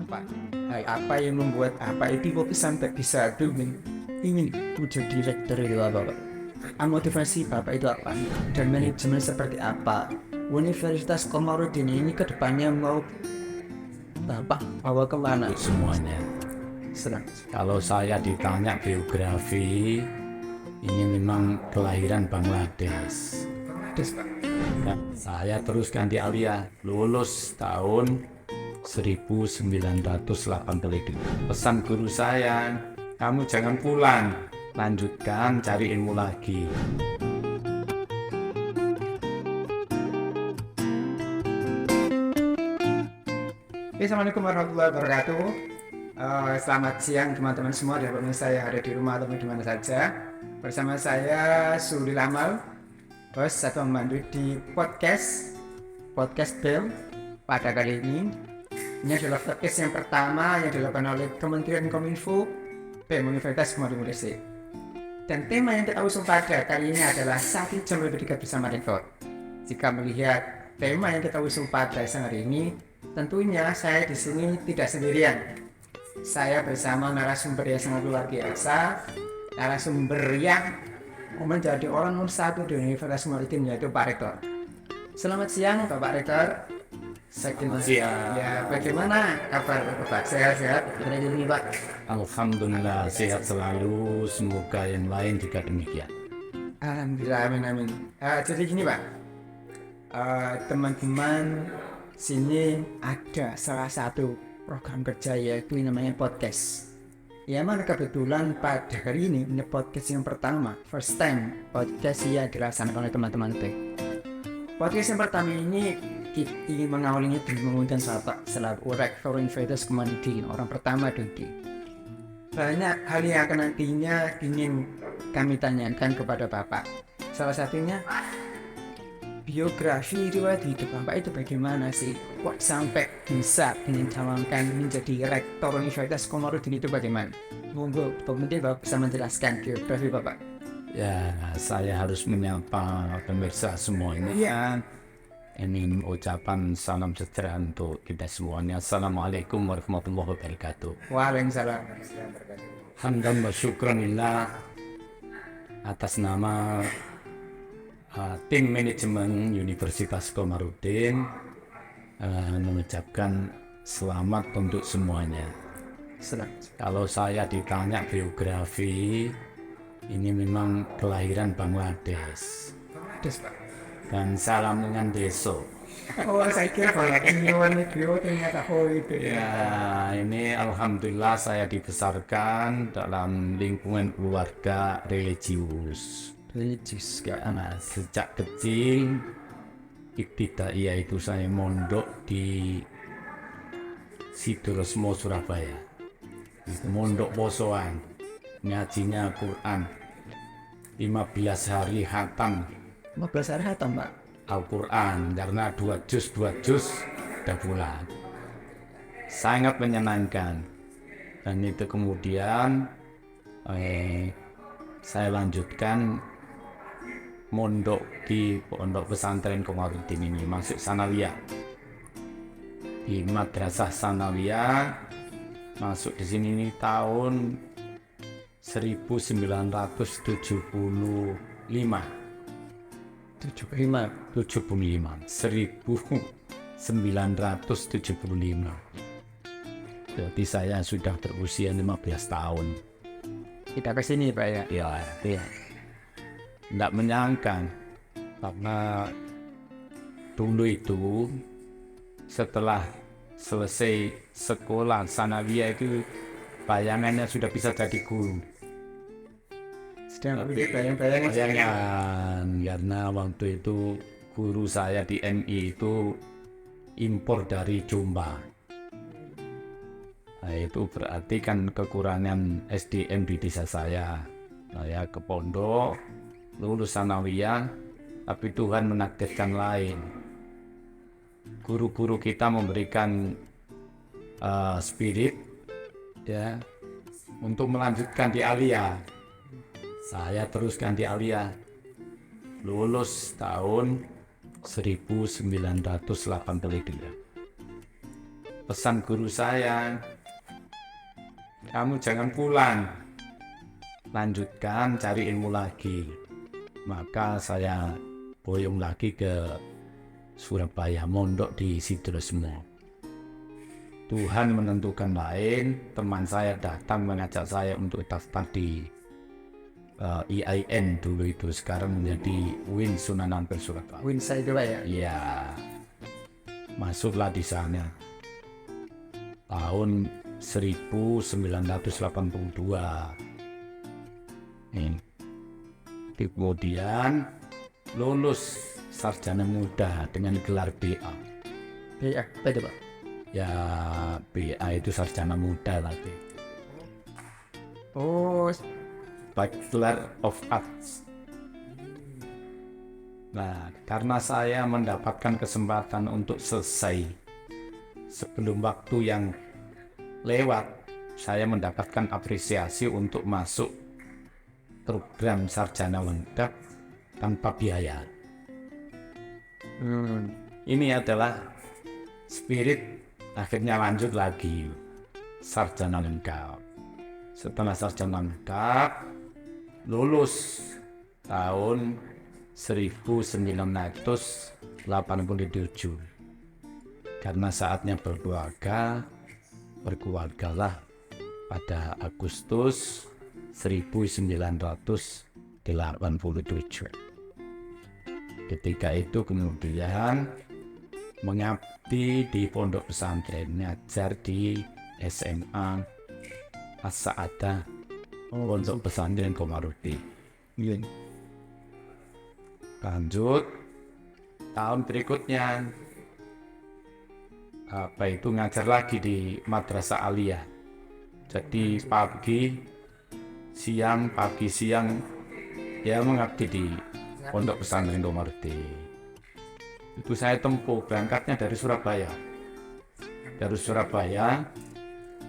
apa? Apa yang membuat apa itu kok sampai bisa ingin menjadi rektor itu apa, Pak? Motivasi Bapak itu apa? Dan manajemen seperti apa? Universitas Komarudin ini ke depannya mau Bapak bawa kemana? Semuanya. Senang. Kalau saya ditanya biografi, ini memang kelahiran Bangladesh. Des, Pak. Dan saya terus ganti alia, lulus tahun 1982. Pesan guru saya, kamu jangan pulang, lanjutkan cari ilmu lagi. Assalamualaikum warahmatullahi wabarakatuh. Selamat siang teman-teman semua dari pemirsa yang ada di rumah atau di mana saja. Bersama saya Suli Lamal, host atau pemandu di podcast BEM. Pada kali ini adalah podcast yang pertama yang dilakukan oleh Kementerian Kominfo BEM Universitas Komarudin Gresik. Dan tema yang kita usung pada kali ini adalah 1 jam lebih dekat bersama rektor. Jika melihat tema yang kita usung pada siang hari ini, tentunya saya di sini tidak sendirian. Saya bersama narasumber yang sangat luar biasa, narasumber yang menjadi orang nomor 1 di Universitas Komarudin, yaitu Pak Rektor. Selamat siang Bapak Rektor. Selamat siang. Ya, bagaimana kabar Bapak? Sehat-sehat? Ini Pak. Alhamdulillah sehat selalu, semoga yang lain juga demikian. Alhamdulillah, amin. Jadi gini Pak, teman-teman sini ada salah satu program kerja yaitu namanya podcast. Ya mana kebetulan pada hari ini podcast yang pertama, first time podcast yang dilaksanakan oleh teman-teman P. Podcast yang pertama ini kita ingin mengawalinya dengan mengundang Bapak selaku Rektor Universitas Komarudin, orang pertama di banyak hal yang akan nantinya ingin kami tanyakan kepada Bapak. Salah satunya biografi riwayat hidup Bapak itu bagaimana sih? Kok sampai bisa mencalonkan menjadi Rektor Universitas Komarudin itu bagaimana? Monggo, mungkin Bapak bisa menjelaskan biografi Bapak. Ya, saya harus menyapa pemirsa semuanya. Iya. Ini ucapan salam sejahtera untuk kita semuanya. Assalamualaikum warahmatullahi wabarakatuh. Waalaikumsalam. Hamdan wa syukranillah atas nama tim manajemen Universitas Komarudin mengucapkan selamat untuk semuanya. Senang. Kalau saya ditanya biografi, ini memang kelahiran Bangladesh. Des, Pak. Dan salam dengan deso. Oh, saya kira kalau penyuan itu ternyata itu ya. Ya, ini alhamdulillah saya dibesarkan dalam lingkungan keluarga religius. Religius Karena sejak kecil ibtidaiyah itu saya mondok di Sidoresmo Surabaya. Itu mondok posoan, ngajinya Quran, 15 hari khatam 15 hari hatam Pak. Al-Quran, karena 2 juz udah bulan. Sangat menyenangkan. Dan itu kemudian saya lanjutkan mondok di pondok pesantren Komarudin ini, masuk sanawiyah di madrasah sanawiyah, masuk di sini ini tahun 1975. 1975. Jadi saya sudah berusia 15 tahun. Kita ke sini Pak ya. Ya, tidak menyangka karena dulu itu setelah selesai sekolah sanawiyah itu bayangannya sudah bisa jadi guru. Sedang bayang-bayang Bayangan, karena waktu itu guru saya di MI itu impor dari Jombang. Nah, itu berarti kan kekurangan SDM di desa saya. Saya ke pondok, lulus sanawiyah, tapi Tuhan menakdirkan lain. Guru-guru kita memberikan spirit ya untuk melanjutkan di alia. Saya teruskan di alia, lulus tahun 1982. pesan guru saya, kamu jangan pulang, lanjutkan cari ilmu lagi. Maka saya boyong lagi ke Surabaya, mondok di Sidrasmo. Tuhan menentukan lain, teman saya datang mengajak saya untuk daftar di IAIN dulu itu, sekarang menjadi UIN Sunan Ampel Surabaya. Winsai itu Pak ya. Ya, masuklah di sana tahun 1982. Kemudian lulus sarjana muda dengan gelar BA. Iya, apa itu Pak? Ya, BA itu sarjana muda lagi. Oh, Bachelor of Arts. Nah, karena saya mendapatkan kesempatan untuk selesai sebelum waktu yang lewat, saya mendapatkan apresiasi untuk masuk program sarjana lengkap tanpa biaya. Ini adalah spirit, akhirnya lanjut lagi sarjana lengkap. Setelah sarjana lengkap, lulus tahun 1987. Karena saatnya berkeluargalah pada Agustus 1987. Ketika itu kemudian mengabdi di pondok pesantren, ngajar di SMA As-Sa'adah, pondok pesantren Komarudin. Lanjut tahun berikutnya ngajar lagi di Madrasah Aliyah. Jadi pagi siang ya mengabdi di pondok pesantren Komarudin. Itu saya tempuh berangkatnya dari Surabaya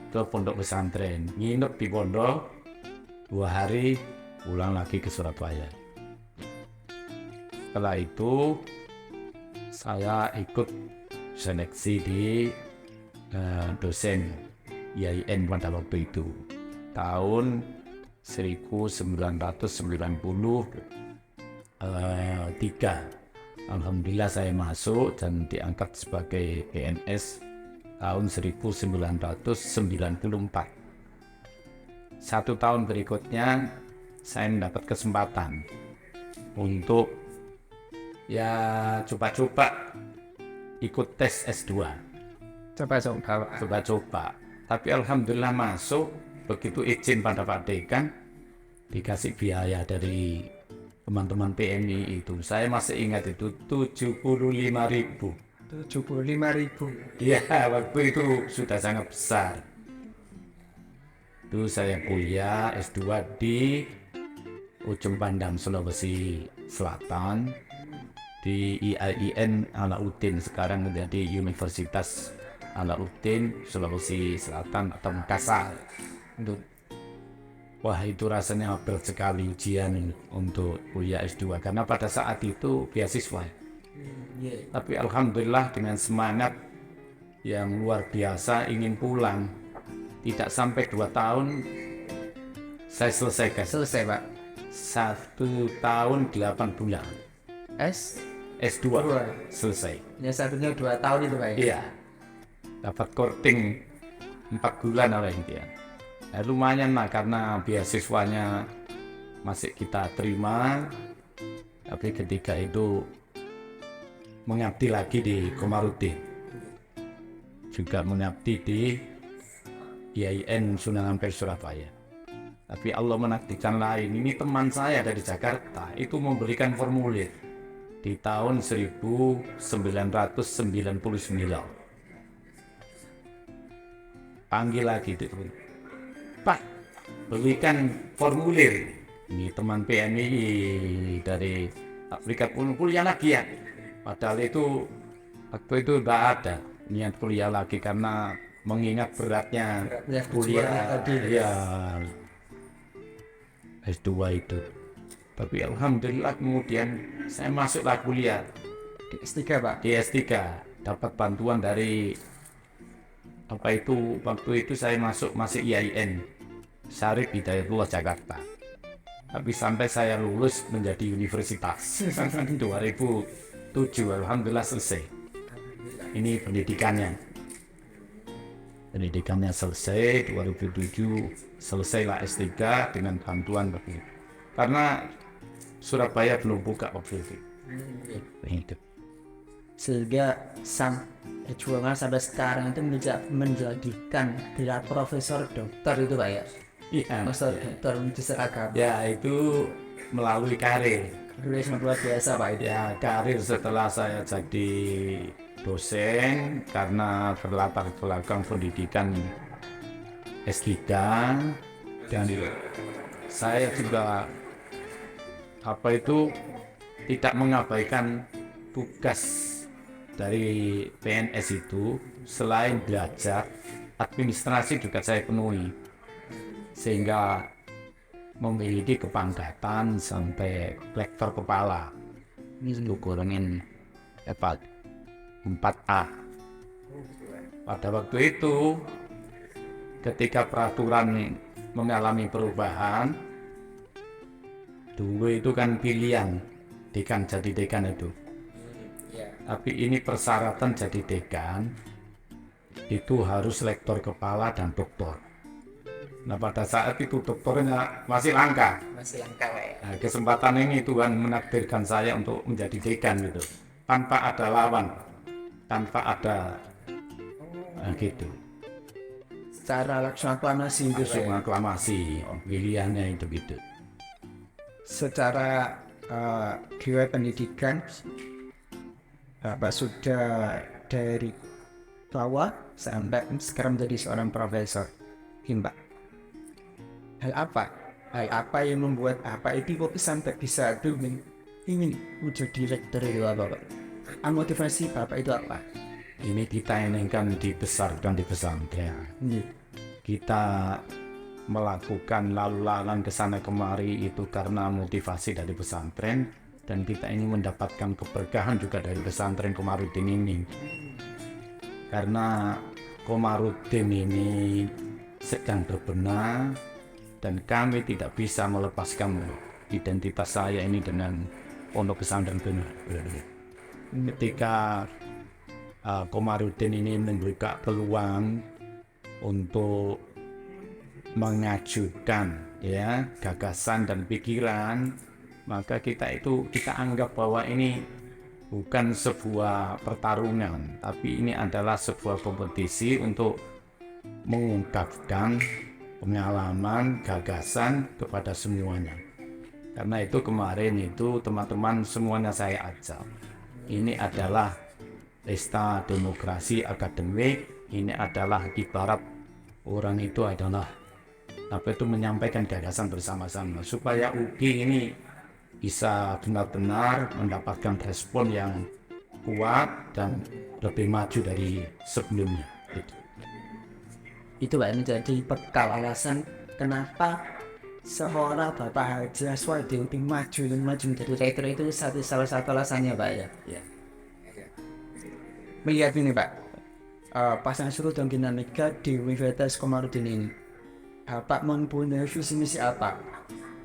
ke pondok pesantren, nginep di pondok 2 hari, pulang lagi ke Surabaya. Setelah itu saya ikut seleksi di dosen IAIN pada waktu itu tahun 1993. Alhamdulillah saya masuk dan diangkat sebagai PNS tahun 1994. 1 tahun berikutnya saya mendapat kesempatan untuk coba-coba ikut tes S2. Coba-coba. Tapi alhamdulillah masuk. Begitu izin pada Pak Dekan, dikasih biaya dari teman-teman PMI itu. Saya masih ingat itu 75.000. 75.000. Iya, waktu itu sudah sangat besar. Itu saya kuliah S2 di Ujung Pandang, Sulawesi Selatan, di IAIN Alauddin, sekarang menjadi Universitas Alauddin Sulawesi Selatan atau Makassar. Wah, itu rasanya berat sekali ujian untuk kuliah S2 karena pada saat itu beasiswa. Tapi alhamdulillah dengan semangat yang luar biasa ingin pulang, tidak sampai 2 tahun saya selesaikan. Selesai Pak. 1 tahun 8 bulan. S2 selesai. Ya satunya 2 tahun itu Pak. Iya. Dapat korting 4 bulan oleh dia. Lumayan lah karena beasiswanya masih kita terima. Tapi ketika itu mengabdi lagi di Komarudin, juga mengabdi di IAIN Sunan Ampel Surabaya. Tapi Allah menakdirkan lain. Ini teman saya dari Jakarta itu memberikan formulir di tahun 1999. Panggil lagi itu, Pak, berikan formulir. Ini teman PMI dari berikan kuliah lagi ya. Padahal itu waktu itu tidak ada niat kuliah lagi karena mengingat beratnya kuliah ya S2 itu. Tapi alhamdulillah kemudian saya masuklah kuliah di S3 Pak. di S3, dapat bantuan dari waktu itu saya masih IAIN Syarif Hidayatullah Jakarta. Tapi sampai saya lulus menjadi universitas 2007, alhamdulillah selesai. Ini pendidikannya selesai 2007, selesailah S3 dengan bantuan waktu itu. Karena Surabaya belum buka waktu itu. Begitu. Sehingga sang perjuangan sampai sekarang itu menjadikan gelar profesor doktor itu Pak ya. Iya. Profesor doktor Universitas Agama. Ya itu melalui karir. Karir yang luar biasa Pak itu. Ya karir setelah saya jadi dosen karena berlatar belakang pendidikan S3 dan saya juga tidak mengabaikan tugas dari PNS itu. Selain belajar, administrasi juga saya penuhi sehingga memiliki kepangkatan sampai rektor kepala. Ini kurangin 4A. Pada waktu itu ketika peraturan mengalami perubahan, dulu itu kan pilihan dekan jadi dekan itu. Tapi ini persyaratan jadi dekan itu harus lektor kepala dan doktor. Nah pada saat itu doktornya masih langka. Pak ya. Nah, kesempatan ini Tuhan menakdirkan saya untuk menjadi dekan gitu, tanpa ada lawan, tanpa ada gitu. Secara langsung aklamasi itu Pak ya. Langsung aklamasi pilihannya itu gitu. Secara jiwa pendidikan, Bapak sudah dari bawah sampai sekarang menjadi seorang profesor. Mbak, hal apa yang membuat Bapak itu kok sampai bisa ingin menjadi rektor itu apa Pak? Motivasi Bapak itu apa? Ini kita inginkan dibesarkan di pesantren. Kita melakukan lalu lalang ke sana kemari itu karena motivasi dari pesantren, dan kita ingin mendapatkan keberkahan juga dari pesantren Komarudin ini. Karena Komarudin ini sedang berbenah dan kami tidak bisa melepaskan identitas saya ini dengan pondok pesantren benar. Ketika Komarudin ini membuka peluang untuk mengajukan ya gagasan dan pikiran, maka kita anggap bahwa ini bukan sebuah pertarungan, tapi ini adalah sebuah kompetisi untuk mengungkapkan pengalaman, gagasan kepada semuanya. Karena itu kemarin itu teman-teman semuanya saya ajak. Ini adalah pesta demokrasi akademik, ini adalah ibarat orang itu adalah menyampaikan gagasan bersama-sama supaya UGI ini bisa benar-benar mendapatkan respon yang kuat dan lebih maju dari sebelumnya. Itu Pak ini jadi bekal alasan kenapa seorang Bapak Haji Aswadi maju menjadi rektor itu salah satu alasannya Pak ya. Melihat ini Pak, pasangan suruh dan dinamika di Universitas Komarudin ini, Bapak mempunyai visi misi apa?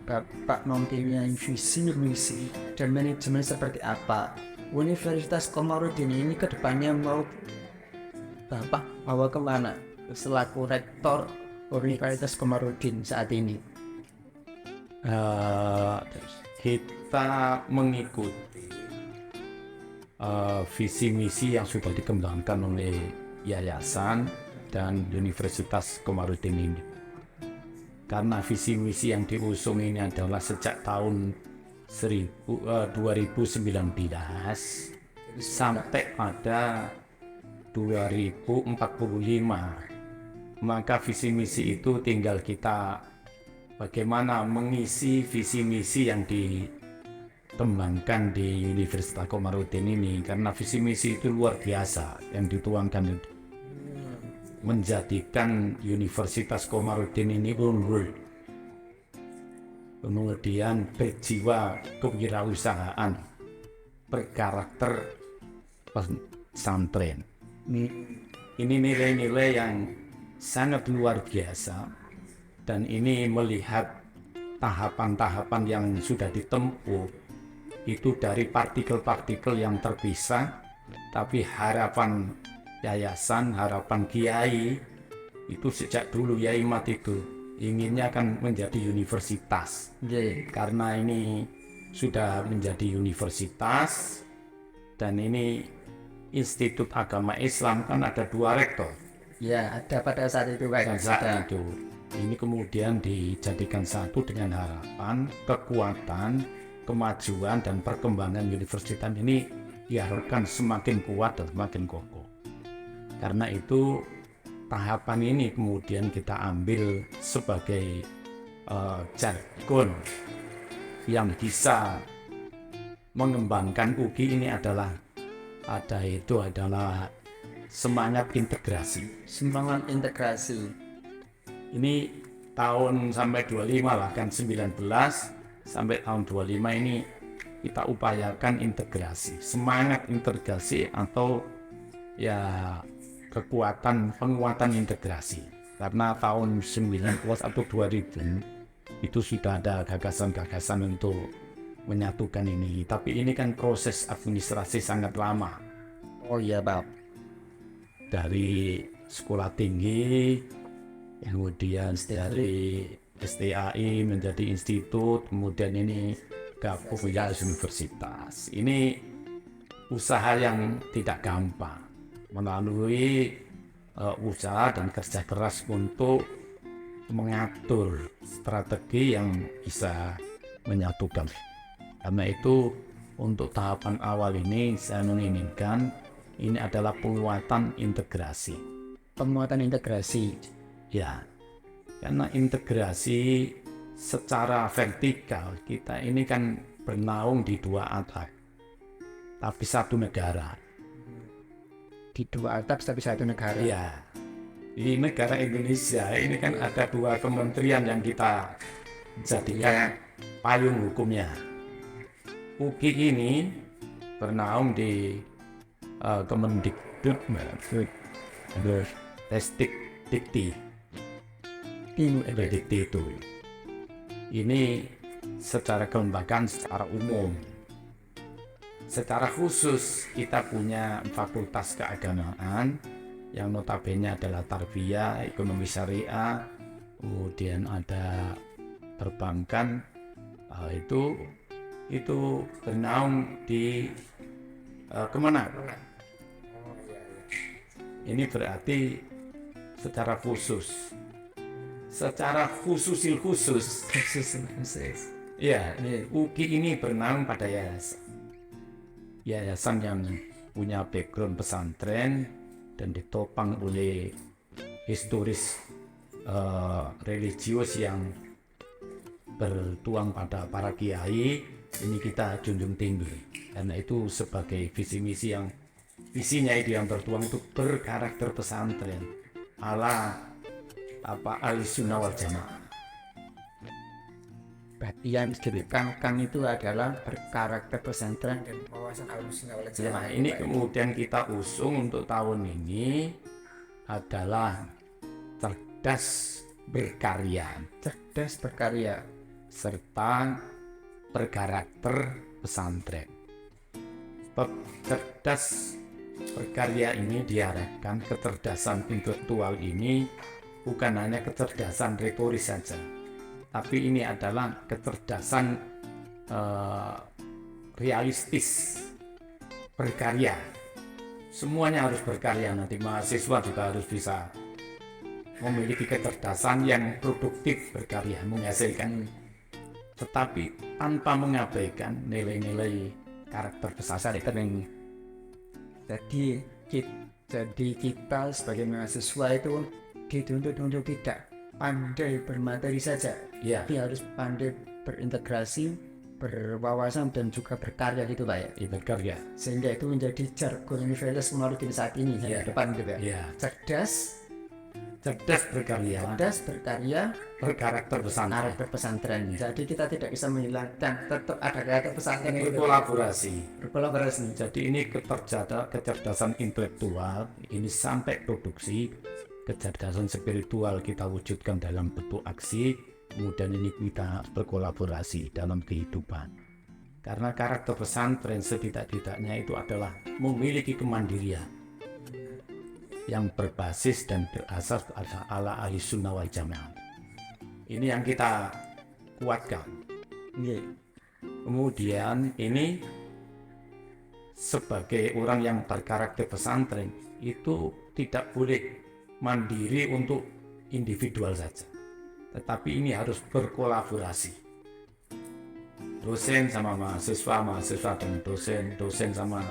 Bapak mempunyai visi misi dan manajemen seperti apa? Universitas Komarudin ini kedepannya mau Bapak bawa kemana selaku rektor Universitas Komarudin saat ini? Kita mengikuti visi misi yang sudah dikembangkan oleh yayasan dan Universitas Komarudin ini. Karena visi misi yang diusung ini adalah sejak tahun 2019 sampai pada 2045, maka visi misi itu tinggal kita bagaimana mengisi visi misi yang dikembangkan di Universitas Komarudin ini. Karena visi misi itu luar biasa yang dituangkan itu, menjadikan Universitas Komarudin ini unggul, kemudian berjiwa kewirausahaan, berkarakter pesantren. ini nilai-nilai yang sangat luar biasa, dan ini melihat tahapan-tahapan yang sudah ditempuh itu dari partikel-partikel yang terpisah, tapi harapan yayasan, harapan kiai itu sejak dulu Yai Mat itu inginnya kan menjadi universitas. Karena ini sudah menjadi universitas, dan ini Institut Agama Islam kan ada 2 rektor. Ya, ada pada saat itu Pak. Dan saat itu ini kemudian dijadikan satu dengan harapan kekuatan, kemajuan dan perkembangan universitas ini diharapkan semakin kuat dan semakin kokoh. Karena itu tahapan ini kemudian kita ambil sebagai jargon yang bisa mengembangkan UGI ini adalah semangat integrasi. Semangat integrasi. Ini tahun sampai 25 lah kan, 19 sampai tahun 25 ini kita upayakan integrasi, semangat integrasi atau ya penguatan integrasi. Karena tahun 19 atau 2000 itu sudah ada gagasan-gagasan untuk menyatukan ini, tapi ini kan proses administrasi sangat lama. Oh iya Pak. Dari sekolah tinggi, kemudian dari STAI menjadi institut, kemudian ini gabung menjadi universitas. Ini usaha yang tidak gampang, melalui usaha dan kerja keras untuk mengatur strategi yang bisa menyatukan. Karena itu untuk tahapan awal ini saya menginginkan ini adalah penguatan integrasi. Penguatan integrasi. Ya, karena integrasi secara vertikal kita ini kan bernaung di 2 atap, tapi satu negara. Di 2 atap tapi satu negara. Ya, di negara Indonesia ini kan ada 2 kementerian yang kita jadikan payung hukumnya. UGI ini bernaung di Kemendikbud, Dikti itu. Ini secara kelembagaan secara umum. Secara khusus kita punya fakultas keagamaan yang notabene adalah tarbiyah, ekonomi syariah, kemudian ada perbankan, itu bernaung di Kemenang. Ini berarti secara khusus. Secara khususil khusus. Ya, UGI ini bernaung pada yayasan yang punya background pesantren dan ditopang oleh historis religius yang bertuang pada para kiai. Ini kita junjung tinggi, karena itu sebagai visi misi yang visinya itu yang tertuang itu berkarakter pesantren ala Ahlussunnah wal Jamaah. Berarti yang ditekankan itu adalah berkarakter pesantren dan wawasan Ahlussunnah wal Jamaah. Ini kemudian kita usung untuk tahun ini adalah cerdas berkarya. Cerdas berkarya Serta berkarakter pesantren. Cerdas berkarya ini diharapkan kecerdasan intelektual ini bukan hanya kecerdasan retoris saja, tapi ini adalah kecerdasan realistis berkarya. Semuanya harus berkarya, nanti mahasiswa juga harus bisa memiliki kecerdasan yang produktif berkarya, menghasilkan, tetapi tanpa mengabaikan nilai-nilai karakter pesantren ini. Jadi kita sebagai mahasiswa itu dituntut untuk tidak pandai bermateri saja, tapi harus pandai berintegrasi, berwawasan dan juga berkarya gitu Pak ya. Berkarya. Sehingga itu menjadi jargon universitas Komarudin saat ini ke depan gitu ya. Cerdas, cerdas berkarya, cerdas berkarya, berkarakter pesantren, karakter pesantren. Jadi kita tidak bisa menghilangkan, tetap ada karakter pesantren itu. berkolaborasi. Jadi ini kecerdasan intelektual ini sampai produksi, kecerdasan spiritual kita wujudkan dalam bentuk aksi, kemudian ini kita berkolaborasi dalam kehidupan. Karena karakter pesantren setidak-tidaknya itu adalah memiliki kemandirian yang berbasis dan berasas ala ahli sunnah wal jamaah. Ini yang kita kuatkan. Kemudian ini sebagai orang yang berkarakter pesantren itu tidak boleh mandiri untuk individual saja, tetapi ini harus berkolaborasi. Dosen sama mahasiswa, mahasiswa dengan dosen, dosen sama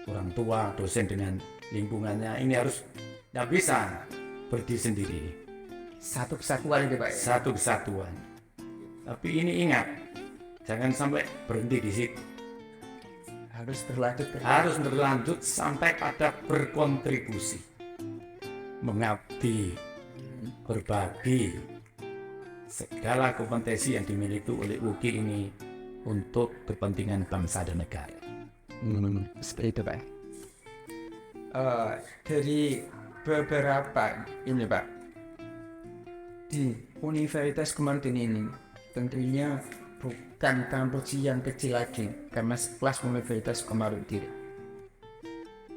orang tua, dosen dengan lingkungannya. Ini harus, tidak bisa berdiri sendiri. Satu kesatuan itu Pak. Satu kesatuan. Tapi ini ingat, jangan sampai berhenti di situ. Harus berlanjut sampai pada berkontribusi, mengabdi, berbagi segala kompetensi yang dimiliki oleh UGI ini untuk kepentingan bangsa dan negara. Seperti itu Pak. Dari beberapa ini Pak, di Universitas Komarudin ini tentunya bukan kampus yang kecil lagi, karena kelas Universitas Komarudin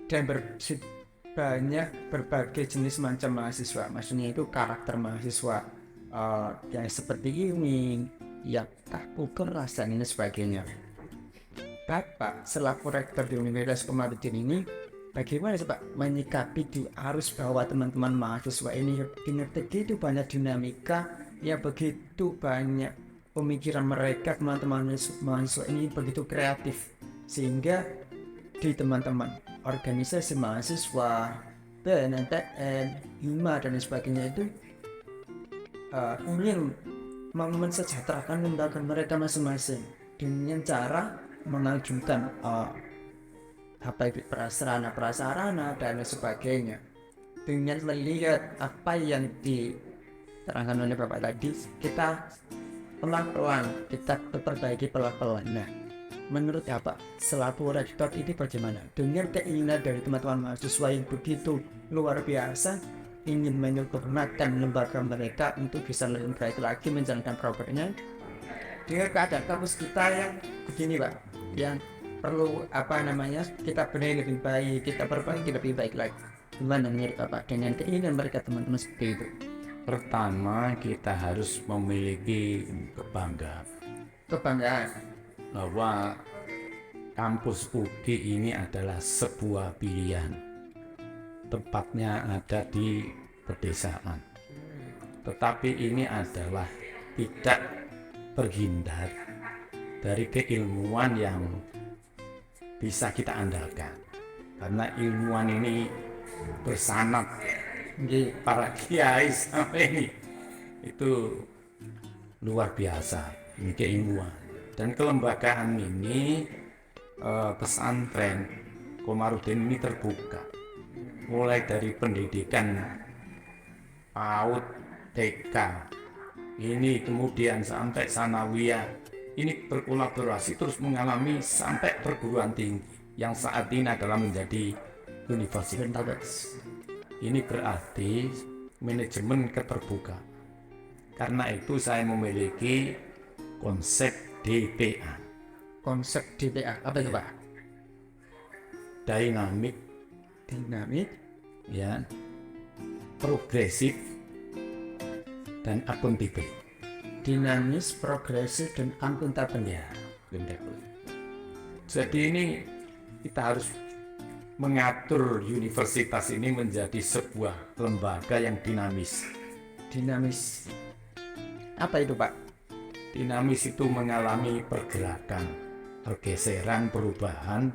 dan banyak berbagai jenis macam mahasiswa. Maksudnya itu karakter mahasiswa yang seperti ini, yang tak pukul rasa ini sebagainya. Bapak selaku rektor di Universitas Komarudin ini, bagaimana sih Pak menyikapi di arus bawah teman-teman mahasiswa ini dengan begitu banyak dinamika, ya begitu banyak pemikiran mereka, teman-teman mahasiswa ini begitu kreatif, sehingga di teman-teman organisasi mahasiswa, PNTN, HIMA dan sebagainya itu ingin mensejahterakan lembaga mereka masing-masing dengan cara mengajukan prasarana dan sebagainya. Dengan melihat apa yang diterangkan oleh Bapak tadi, kita pelan-pelan, kita perbaiki pelan-pelan. Nah, menurut Bapak selaku rektor ini bagaimana dengan keinginan dari teman-teman mahasiswa yang begitu luar biasa, ingin menyempurnakan lembaga mereka untuk bisa lebih baik lagi menjalankan programnya, dengan keadaan kampus kita yang begini Pak, yang perlu kita benahi lebih baik, kita perbaiki lebih baik lagi. Gimana menurut Bapak dengan keinginan mereka teman-teman seperti itu? Pertama, kita harus memiliki kebanggaan bahwa kampus UGI ini adalah sebuah pilihan. Tepatnya ada di pedesaan. Tetapi ini adalah tidak terhindar dari keilmuan yang bisa kita andalkan. Karena ilmuwan ini bersanad, para kiai sampai ini itu luar biasa, ini keilmuan. Dan kelembagaan ini, pesantren Komarudin ini terbuka, mulai dari pendidikan PAUD, TK, ini kemudian sampai sanawiyah, ini berkolaborasi terus mengalami sampai perguruan tinggi yang saat ini adalah menjadi universitas. Ini berarti manajemen keterbukaan. Karena itu saya memiliki konsep DPA. Konsep DPA apa itu Pak? Dynamic, ya, progresif dan akuntabel. Dinamis, progresif dan akuntabel. Ya, jadi ini kita harus mengatur universitas ini menjadi sebuah lembaga yang dinamis. Dinamis. Apa itu Pak? Dinamis itu mengalami pergerakan, pergeseran, perubahan,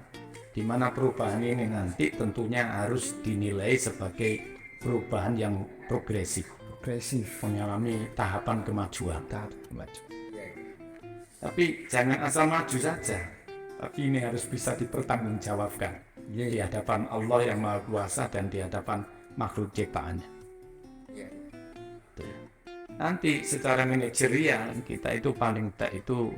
di mana perubahan ini nanti tentunya harus dinilai sebagai perubahan yang progresif, mengalami tahapan kemajuan. Tapi jangan asal maju saja, tapi ini harus bisa dipertanggungjawabkan di hadapan Allah yang Maha Kuasa dan di hadapan makhluk ciptaannya. nanti secara manajerial kita itu paling tidak itu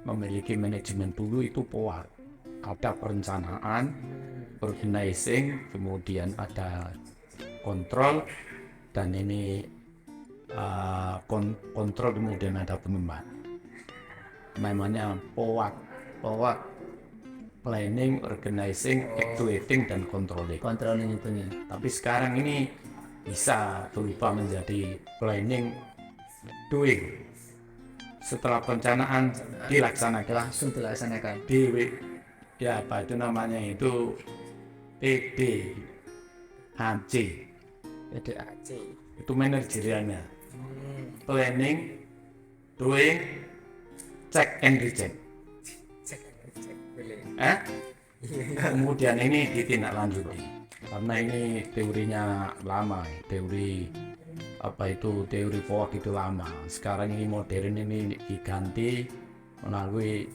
memiliki manajemen dulu itu POAR. Ada perencanaan, organizing, kemudian ada kontrol, dan ini kontrol, kemudian ada pengembangan. Namanya POAR. Planning, organizing, actuating, dan controlling. Controlling itu nih. Tapi sekarang ini bisa berubah menjadi planning, doing. Setelah perencanaan dilaksanakan, Langsung dilaksanakan. apa itu namanya itu PDAC. PDAC. Itu manajerialnya. Planning, doing, check and recheck. Kemudian ini ditindaklanjuti karena ini teorinya lama, teori POAR itu lama. Sekarang ini modern ini diganti melalui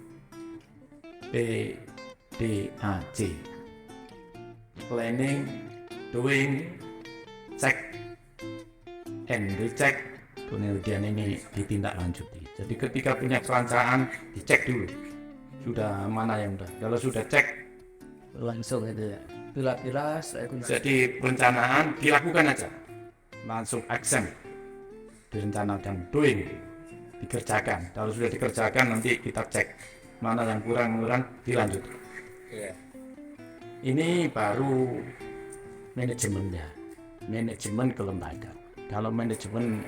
PDAC, planning, doing, check and recheck. Kemudian ini ditindaklanjuti. Jadi ketika punya perencanaan dicek dulu sudah mana yang udah. Kalau sudah cek Langsung itu ya. Bila-bila saya jadi perencanaan dilakukan aja, langsung action, direncanakan, doing, dikerjakan. Kalau sudah dikerjakan nanti kita cek mana yang kurang dilanjut. Ini baru manajemennya, manajemen kelembagaan. Kalau manajemen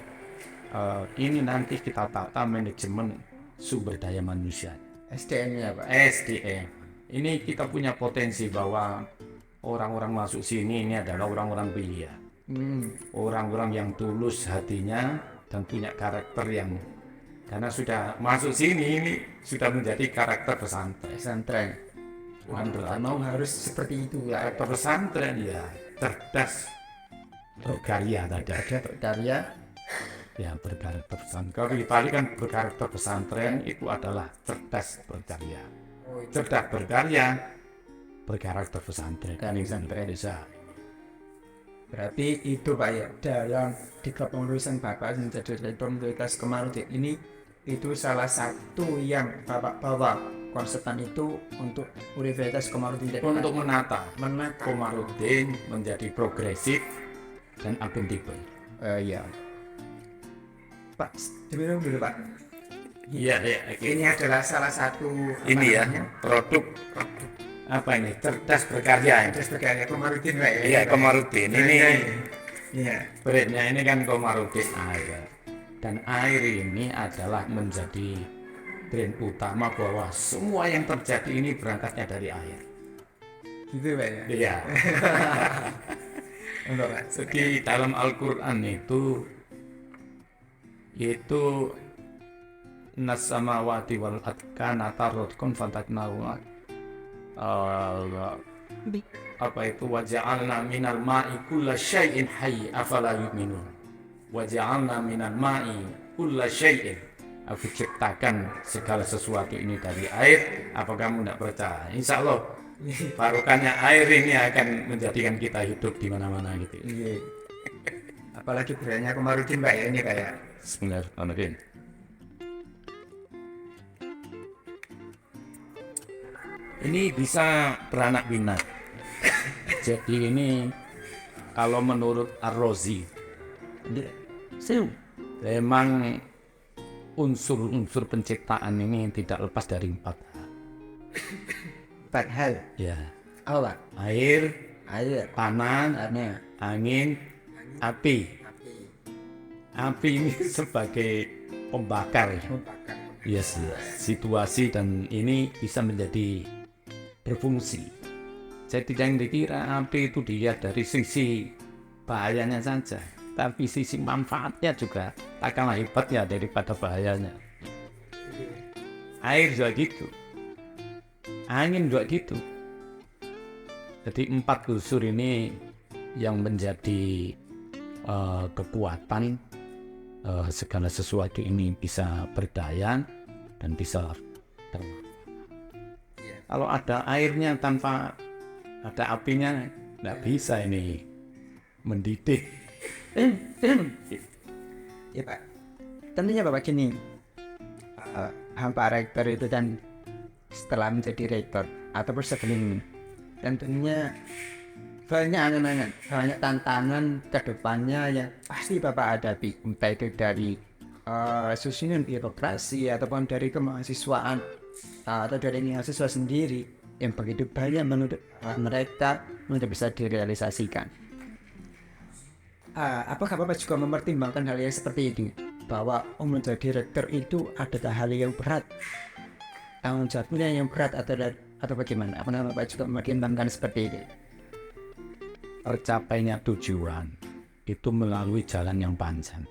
ini nanti kita tata manajemen sumber daya manusia, SDM-nya Pak. SDM. Ini kita punya potensi bahwa orang-orang masuk sini ini adalah orang-orang pilihan. Orang-orang yang tulus hatinya dan punya karakter yang, karena sudah masuk sini ini sudah menjadi karakter pesantren. Mau harus seperti itu ya. Karakter pesantren ya cerdas, berkarya tadi. Berkarya. Ya, berkarakter pesantren. Kalau di Bali kan berkarakter pesantren itu adalah cerdas berkarya. Cerdas berkarya, berkarakter pesantren. Kan bisa. Berarti itu Pak ya, dalam di kepengurusan Bapak menjadi Rektor Universitas Komarudin ini, itu salah satu yang Bapak bawa konsepan itu untuk Universitas Komarudin. Untuk menata Komarudin menjadi progresif dan akuntabel. Iya. Pak, demikian dulu Pak. Iya. Ini adalah salah satu Ini ya produk apa ini, cerdas berkarya. Cerdas berkarya Komarudin Pak ya. Iya, Komarudin. Ini Iya. brandnya ini kan Komarudin air. Dan air ini adalah menjadi brand utama bahwa semua yang terjadi ini berangkatnya dari air. Gitu Pak ya. Iya. Untuk Pak. Jadi dalam Al-Quran itu nasamawati wal adkanata rotkun fataknahu apa itu waja'alna minal ma'i kulla syai'in hayy afala yu'minun. Waja'alna minal ma'i kulla syai'in, aku ciptakan segala sesuatu ini dari air, apa kamu tidak percaya? Insya Allah barokahnya air ini akan menjadikan kita hidup di mana-mana gitu. Iya. Apalagi brandnya Komarudin Pak ya ini kayak. Bismillahirrahmanirrahim. Ini bisa beranak pinak. Jadi ini kalau menurut Ar-Razi, memang unsur-unsur penciptaan ini tidak lepas dari 4 hal. 4 hal. Ya, Apa? air, tanah, Tanah. angin, api. Api ini sebagai pembakar. Yes, situasi, dan ini bisa menjadi berfungsi. Jadi jangan dikira api itu dilihat dari sisi bahayanya saja, tapi sisi manfaatnya juga tak kalah hebatnya daripada bahayanya. Air juga gitu, angin juga gitu. Jadi 4 unsur ini yang menjadi kekuatan segala sesuatu ini bisa berdaya dan bisa Kalau ada airnya tanpa ada apinya, tidak bisa ini mendidih. Ya Pak, tentunya Bapak gini, Pak Rektor itu kan setelah menjadi rektor ataupun sebelum, tentunya banyak angan-angan, banyak tantangan ke depannya yang pasti Bapak hadapi, entah itu dari susunan birokrasi ataupun dari kemahasiswaan atau dari mahasiswa sendiri yang begitu banyak menuntut mereka untuk bisa direalisasikan. Apakah Bapak juga mempertimbangkan hal yang seperti ini? Bahwa menjadi rektor itu adalah hal yang berat, tanggung jawabnya yang berat atau bagaimana? Apakah Bapak juga mempertimbangkan seperti ini? Tercapainya tujuan itu melalui jalan yang panjang.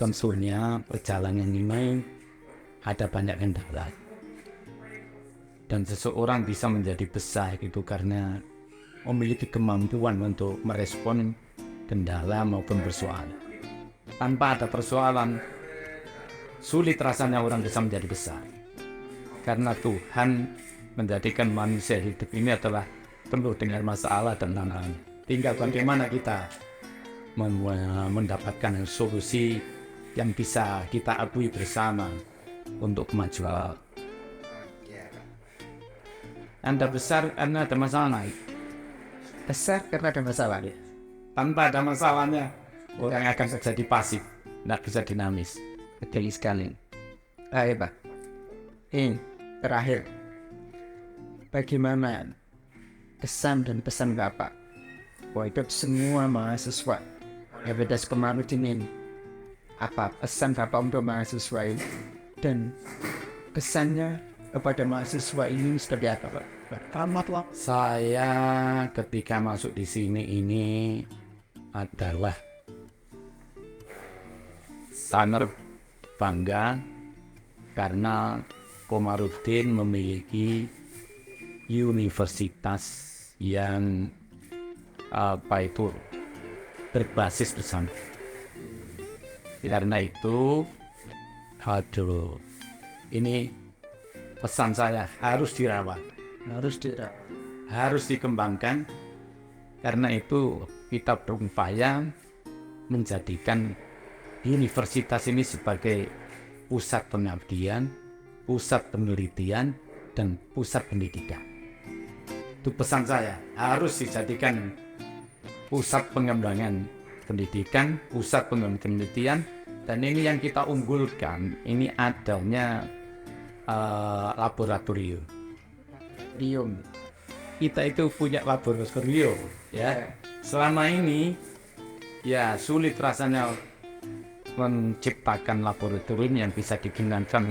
Tentunya perjalanan ini ada banyak kendala. Dan seseorang bisa menjadi besar itu karena memiliki kemampuan untuk merespon kendala maupun persoalan. Tanpa ada persoalan, sulit rasanya orang bisa menjadi besar. Karena Tuhan menjadikan manusia hidup ini adalah penuh dengan masalah dan tantangan. Tinggal bagaimana kita mendapatkan solusi yang bisa kita akui bersama untuk kemajuan. Anda besar karena ada masalah. Besar karena ada masalah. Tanpa ada masalahnya, orang akan menjadi pasif, tidak bisa dinamis. Betul sekali. Baik Pak. Ini terakhir, bagaimana kesan dan pesan Bapak untuk semua mahasiswa yang bebas kemarin ini? Apa pesan Bapak untuk mahasiswa ini dan kesannya kepada mahasiswa ini seperti apa Pak? Saya ketika masuk di sini ini adalah sangat bangga karena Komarudin memiliki universitas yang berbasis bersama. Karena itu, ini pesan saya harus dirawat, harus dikembangkan. Karena itu kita berupaya menjadikan universitas ini sebagai pusat pengabdian, pusat penelitian, dan pusat pendidikan. Itu pesan saya, harus dijadikan pusat pengembangan pendidikan, pusat pengembangan penelitian, dan ini yang kita unggulkan, ini adanya laboratorium. Kita itu punya laboratorium, ya. Selama ini, ya sulit rasanya menciptakan laboratorium yang bisa digunakan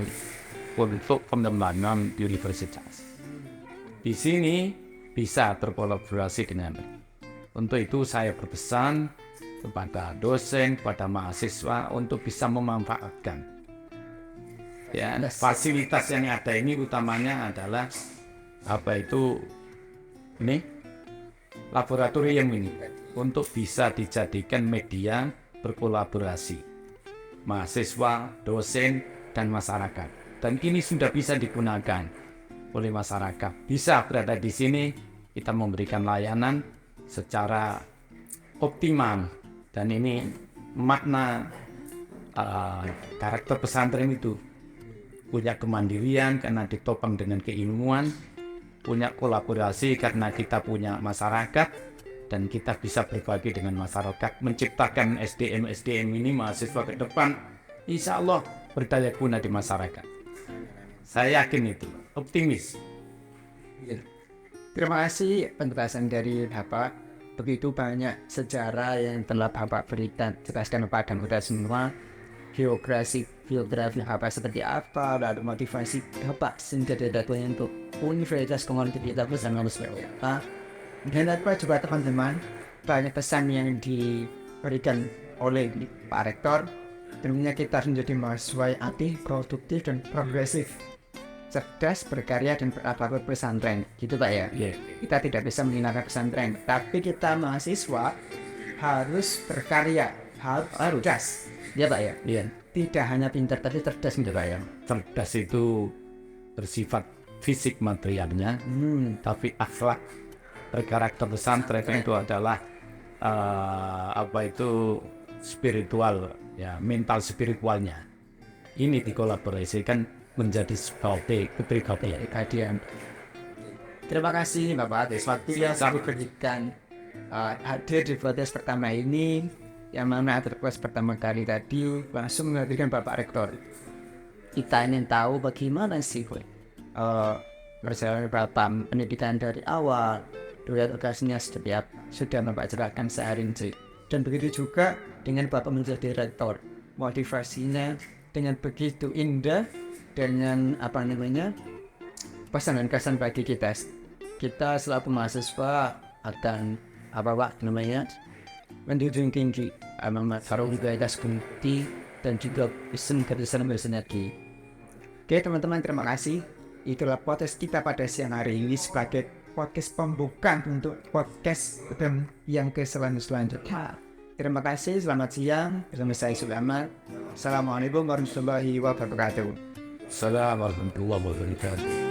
untuk pengembangan universitas. Di sini bisa berkolaborasi dengan. Untuk itu saya berpesan kepada dosen, kepada mahasiswa untuk bisa memanfaatkan. Ya, fasilitas yang ada ini utamanya adalah laboratorium ini untuk bisa dijadikan media berkolaborasi mahasiswa, dosen, dan masyarakat. Dan ini sudah bisa digunakan oleh masyarakat. Bisa berada di sini, kita memberikan layanan secara optimal. Dan ini makna karakter pesantren itu punya kemandirian karena ditopang dengan keilmuan, punya kolaborasi karena kita punya masyarakat, dan kita bisa berbagi dengan masyarakat, menciptakan SDM ini mahasiswa ke depan, insya Allah berdaya guna di masyarakat. Saya yakin itu, optimis. Terima kasih penjelasan dari Bapak. Begitu banyak sejarah yang telah Bapak berikan, jelaskan kepada kita semua. Geografi Bapak seperti apa, lalu motivasi Bapak sehingga datang untuk Universitas Komarudin kita bersama seperti apa. Dan apa juga teman-teman, banyak pesan yang diberikan oleh Pak Rektor. Tentunya kita harus menjadi mahasiswa yang aktif, produktif, dan progresif, cerdas, berkarya, dan berapapun pesantren. Gitu Pak ya? Yeah. Kita tidak bisa menghinakan pesantren, tapi kita mahasiswa harus berkarya, harus cerdas. Ya Pak ya? Iya. Tidak hanya pintar, tapi cerdas gitu Pak ya? Cerdas itu bersifat fisik materialnya, tapi akhlak berkarakter pesantren itu adalah spiritual, ya mental spiritualnya. Ini dikolaborasikan menjadi sebagai kepribadian. Terima kasih Bapak atas waktu yang saya berikan hadir di podcast pertama ini, yang mana podcast pertama kali tadi langsung menghadirkan Bapak Rektor. Kita ingin tahu bagaimana sih perjalanan Bapak pendidikan dari awal, riwayat edukasinya seperti apa, sudah Bapak jelaskan sehari ini. Dan begitu juga dengan Bapak menjadi Rektor, motivasinya dengan begitu indah, dengan pesan dan kesan bagi kita selaku mahasiswa akan menjunjung tinggi kualitas kunci dan juga kerjasama bersinergi. Oke teman-teman, terima kasih. Itulah podcast kita pada siang hari ini sebagai podcast pembukaan untuk podcast yang selanjutnya. Terima kasih, selamat siang. Bersama saya Sulaiman. Assalamualaikum warahmatullahi wabarakatuh. Assalamualaikum warahmatullahi wabarakatuh.